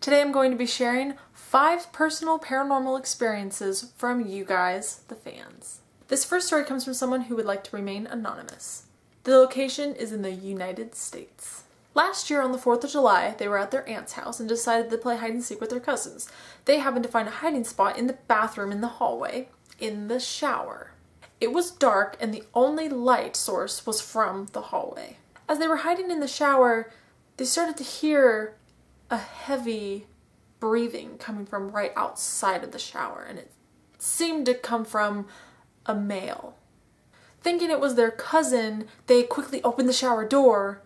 Today I'm going to be sharing 5 personal paranormal experiences from you guys, the fans. This first story comes from someone who would like to remain anonymous. The location is in the United States. Last year on the 4th of July, they were at their aunt's house and decided to play hide and seek with their cousins. They happened to find a hiding spot in the bathroom in the hallway, in the shower. It was dark and the only light source was from the hallway. As they were hiding in the shower, they started to hear a heavy breathing coming from right outside of the shower, and it seemed to come from a male. Thinking it was their cousin, they quickly opened the shower door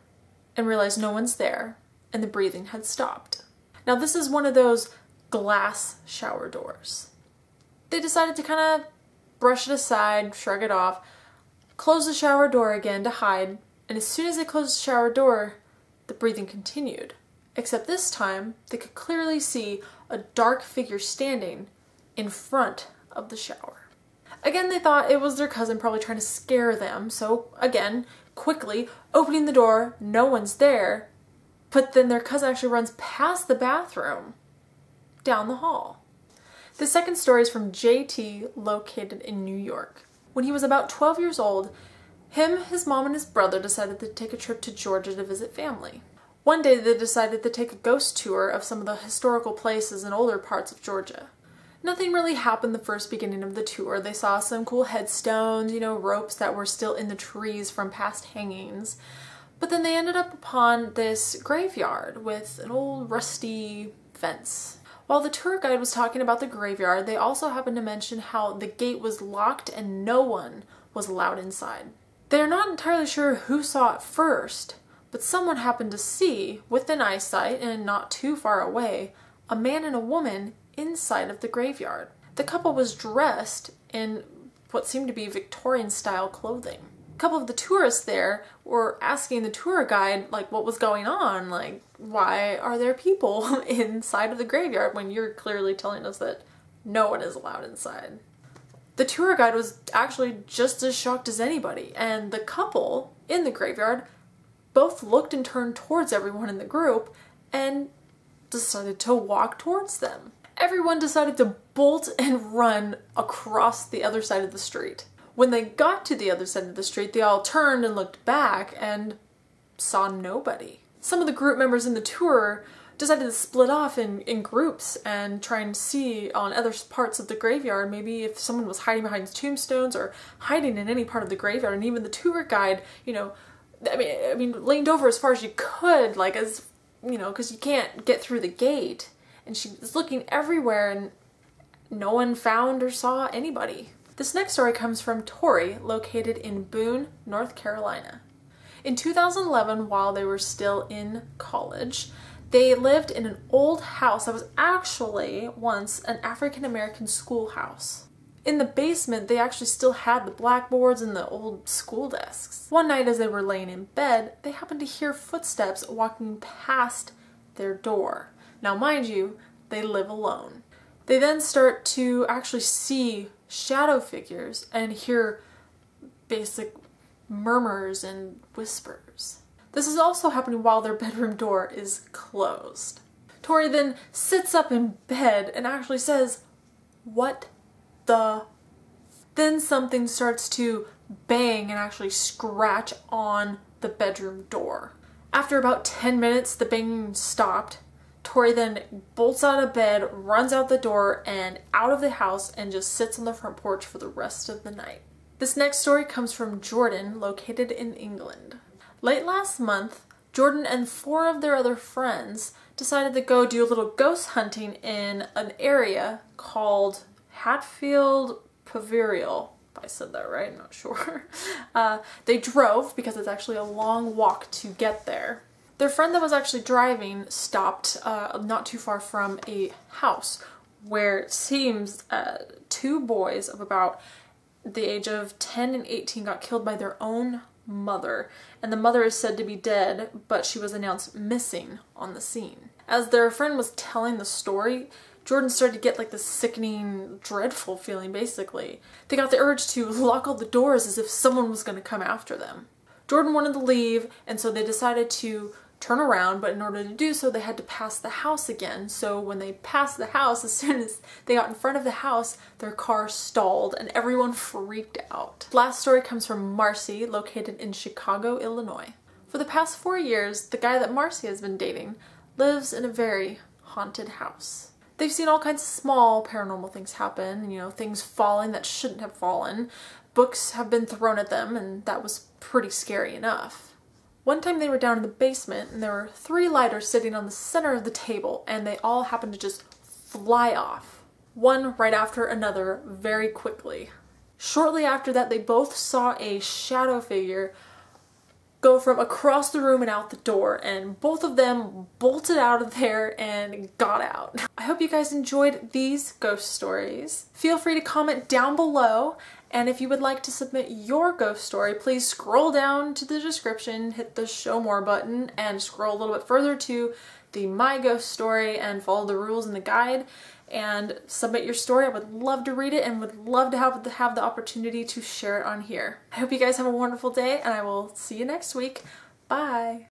and realized no one's there, and the breathing had stopped. Now this is one of those glass shower doors. They decided to kind of brush it aside, shrug it off, close the shower door again to hide, and as soon as they closed the shower door, the breathing continued. Except this time, they could clearly see a dark figure standing in front of the shower. Again, they thought it was their cousin probably trying to scare them, so again, quickly opening the door, no one's there, but then their cousin actually runs past the bathroom, down the hall. The second story is from JT, located in New York. When he was about 12 years old, his mom, and his brother decided to take a trip to Georgia to visit family. One day they decided to take a ghost tour of some of the historical places in older parts of Georgia. Nothing really happened the first beginning of the tour. They saw some cool headstones, ropes that were still in the trees from past hangings. But then they ended up upon this graveyard with an old rusty fence. While the tour guide was talking about the graveyard, they also happened to mention how the gate was locked and no one was allowed inside. They are not entirely sure who saw it first, but someone happened to see, within eyesight and not too far away, a man and a woman inside of the graveyard. The couple was dressed in what seemed to be Victorian-style clothing. A couple of the tourists there were asking the tour guide, what was going on? Why are there people inside of the graveyard when you're clearly telling us that no one is allowed inside? The tour guide was actually just as shocked as anybody, and the couple in the graveyard both looked and turned towards everyone in the group and decided to walk towards them. Everyone decided to bolt and run across the other side of the street. When they got to the other side of the street, they all turned and looked back and saw nobody. Some of the group members in the tour decided to split off in groups and try and see on other parts of the graveyard, maybe if someone was hiding behind tombstones or hiding in any part of the graveyard. And even the tour guide, I mean, leaned over as far as you could, because you can't get through the gate. And she was looking everywhere and no one found or saw anybody. This next story comes from Tori, located in Boone, North Carolina. In 2011, while they were still in college, they lived in an old house that was actually once an African-American schoolhouse. In the basement, they actually still had the blackboards and the old school desks. One night as they were laying in bed, they happened to hear footsteps walking past their door. Now mind you, they live alone. They then start to actually see shadow figures and hear basic murmurs and whispers. This is also happening while their bedroom door is closed. Tori then sits up in bed and actually says, "What the?" Then something starts to bang and actually scratch on the bedroom door. After about 10 minutes, the banging stopped. Tori then bolts out of bed, runs out the door and out of the house, and just sits on the front porch for the rest of the night. This next story comes from Jordan, located in England. Late last month, Jordan and 4 of their other friends decided to go do a little ghost hunting in an area called Hatfield Paverial. If I said that right, I'm not sure. They drove because it's actually a long walk to get there. Their friend that was actually driving stopped not too far from a house where it seems 2 boys of about the age of 10 and 18 got killed by their own mother, and the mother is said to be dead, but she was announced missing on the scene. As their friend was telling the story, Jordan started to get this sickening, dreadful feeling basically. They got the urge to lock all the doors as if someone was going to come after them. Jordan wanted to leave, and so they decided to turn around, but in order to do so, they had to pass the house again. So when they passed the house, as soon as they got in front of the house, their car stalled and everyone freaked out. Last story comes from Marcy, located in Chicago, Illinois. For the past 4 years, the guy that Marcy has been dating lives in a very haunted house. They've seen all kinds of small paranormal things happen, you know, things falling that shouldn't have fallen. Books have been thrown at them, and that was pretty scary enough. One time they were down in the basement and there were 3 lighters sitting on the center of the table, and they all happened to just fly off, one right after another, very quickly. Shortly after that, they both saw a shadow figure go from across the room and out the door, and both of them bolted out of there and got out. I hope you guys enjoyed these ghost stories. Feel free to comment down below, and if you would like to submit your ghost story, please scroll down to the description, hit the show more button, and scroll a little bit further to the My Ghost Story and follow the rules in the guide and submit your story. I would love to read it and would love to have the opportunity to share it on here. I hope you guys have a wonderful day, and I will see you next week. Bye!